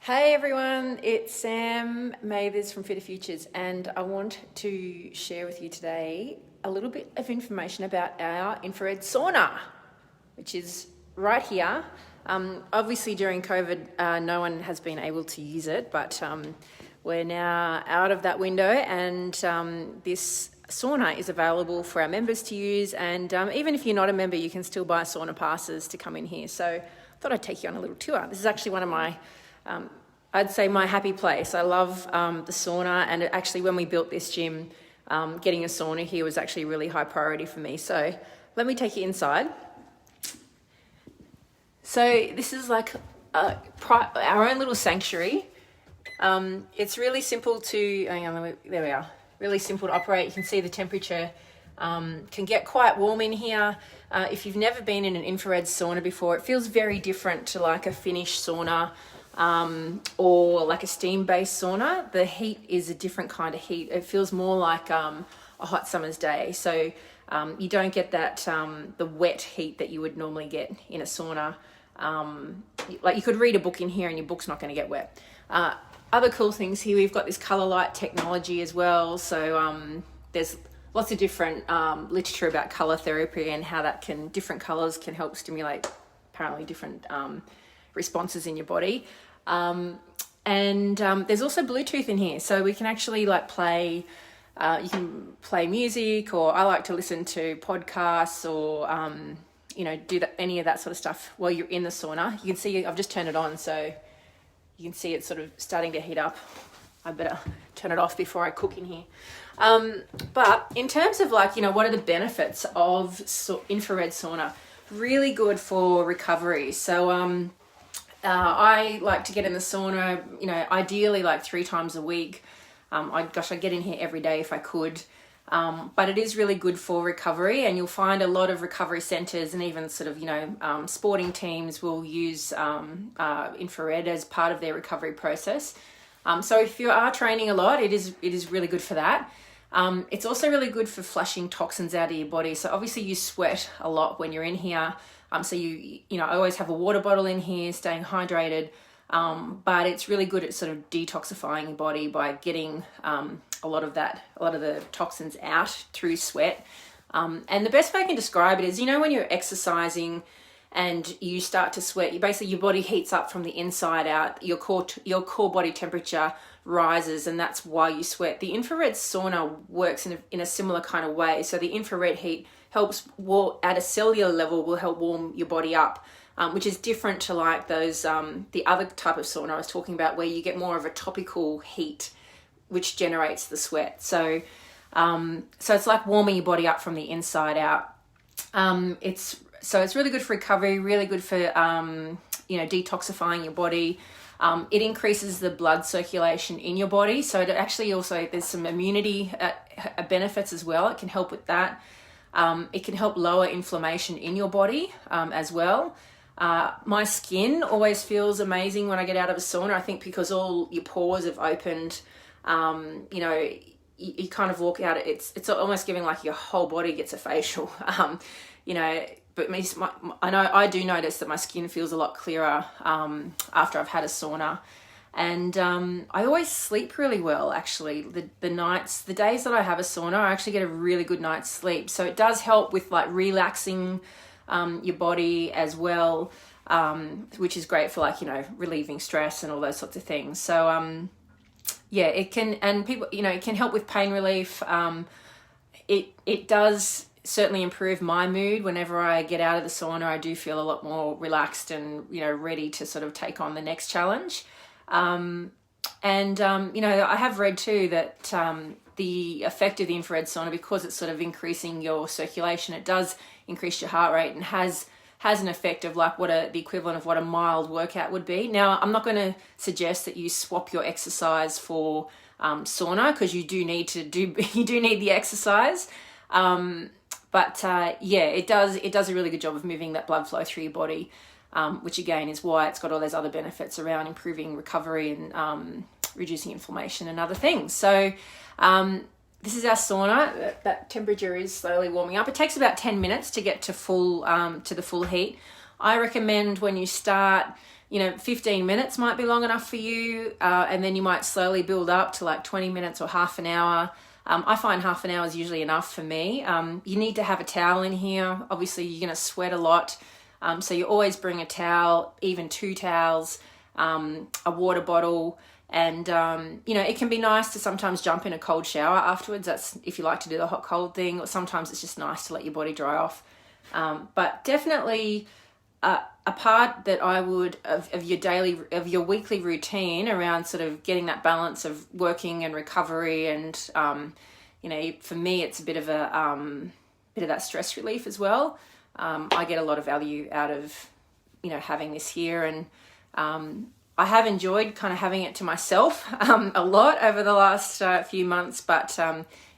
Hey everyone, it's Sam Mathers from Fitter Futures, and I want to share with you today a little bit of information about our infrared sauna, which is right here. Obviously during COVID, no one has been able to use it, but we're now out of that window, and this sauna is available for our members to use, and even if you're not a member, you can still buy sauna passes to come in here. So I thought I'd take you on a little tour. This is actually one of my I'd say my happy place. I love the sauna, and actually when we built this gym, getting a sauna here was actually a really high priority for me. So let me take you inside. So this is like our own little sanctuary. It's really simple to, there we are, really simple to operate. You can see the temperature can get quite warm in here. If you've never been in an infrared sauna before, it feels very different to like a Finnish sauna. Or like a steam-based sauna. The heat is a different kind of heat. It feels more like a hot summer's day. So you don't get that the wet heat that you would normally get in a sauna. Like you could read a book in here and your book's not going to get wet. Other cool things here, we've got this color light technology as well. So there's lots of different literature about color therapy and how that different colors can help stimulate apparently different responses in your body. There's also Bluetooth in here, so we can actually like play, you can play music, or I like to listen to podcasts, or do any of that sort of stuff while you're in the sauna. You can see I've just turned it on, so you can see it's sort of starting to heat up. I better turn it off before I cook in here. But in terms of like, what are the benefits of infrared sauna? Really good for recovery. So I like to get in the sauna, ideally like 3 times a week. I'd get in here every day if I could. But it is really good for recovery, and you'll find a lot of recovery centers and even sort of, sporting teams will use infrared as part of their recovery process. So if you are training a lot, it is really good for that. It's also really good for flushing toxins out of your body. So obviously you sweat a lot when you're in here. So I always have a water bottle in here, staying hydrated. But it's really good at sort of detoxifying your body by getting a lot of the toxins out through sweat. And the best way I can describe it is, when you're exercising and you start to sweat, your body heats up from the inside out. Your core body temperature rises, and that's why you sweat. The infrared sauna works in a similar kind of way. So the infrared heat helps at a cellular level, will help warm your body up, which is different to like those the other type of sauna I was talking about, where you get more of a topical heat which generates the sweat. So it's like warming your body up from the inside out. It's really good for recovery, really good for detoxifying your body. It increases the blood circulation in your body, so it actually also, there's some immunity benefits as well. It can help with that. It can help lower inflammation in your body as well. My skin always feels amazing when I get out of a sauna. I think because all your pores have opened, you kind of walk out. It's almost giving like your whole body gets a facial. But I do notice that my skin feels a lot clearer after I've had a sauna. And I always sleep really well, actually. The days that I have a sauna, I actually get a really good night's sleep. So it does help with like relaxing your body as well, which is great for like, relieving stress and all those sorts of things. So it can, and people, it can help with pain relief. It does certainly improve my mood. Whenever I get out of the sauna, I do feel a lot more relaxed and, ready to sort of take on the next challenge. I have read too that the effect of the infrared sauna, because it's sort of increasing your circulation, it does increase your heart rate and has an effect of like the equivalent of what a mild workout would be. Now, I'm not going to suggest that you swap your exercise for sauna, because you do need the exercise. It does a really good job of moving that blood flow through your body, which again is why it's got all those other benefits around improving recovery and reducing inflammation and other things. So this is our sauna. That temperature is slowly warming up. It takes about 10 minutes to get to the full heat. I recommend when you start 15 minutes might be long enough for you, and then you might slowly build up to like 20 minutes or half an hour. I find half an hour is usually enough for me. You need to have a towel in here. Obviously, you're going to sweat a lot, so you always bring a towel, even 2 towels, a water bottle, and it can be nice to sometimes jump in a cold shower afterwards. That's if you like to do the hot cold thing, or sometimes it's just nice to let your body dry off. But definitely a part that I would of your weekly routine around sort of getting that balance of working and recovery, and for me it's a bit of that stress relief as well. I get a lot of value out of having this here, and I have enjoyed kind of having it to myself a lot over the last few months, but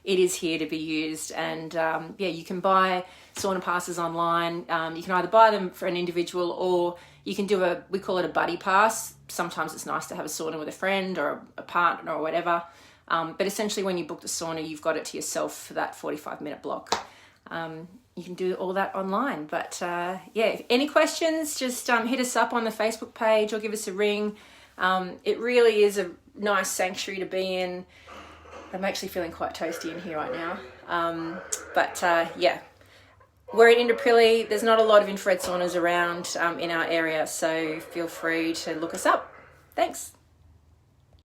it is here to be used. And you can buy sauna passes online. You can either buy them for an individual, or you can do we call it a buddy pass. Sometimes it's nice to have a sauna with a friend or a partner or whatever. But essentially when you book the sauna, you've got it to yourself for that 45-minute block. You can do all that online. But if any questions, just hit us up on the Facebook page or give us a ring. It really is a nice sanctuary to be in. I'm actually feeling quite toasty in here right now. We're in Indooroopilly. There's not a lot of infrared saunas around in our area, so feel free to look us up. Thanks.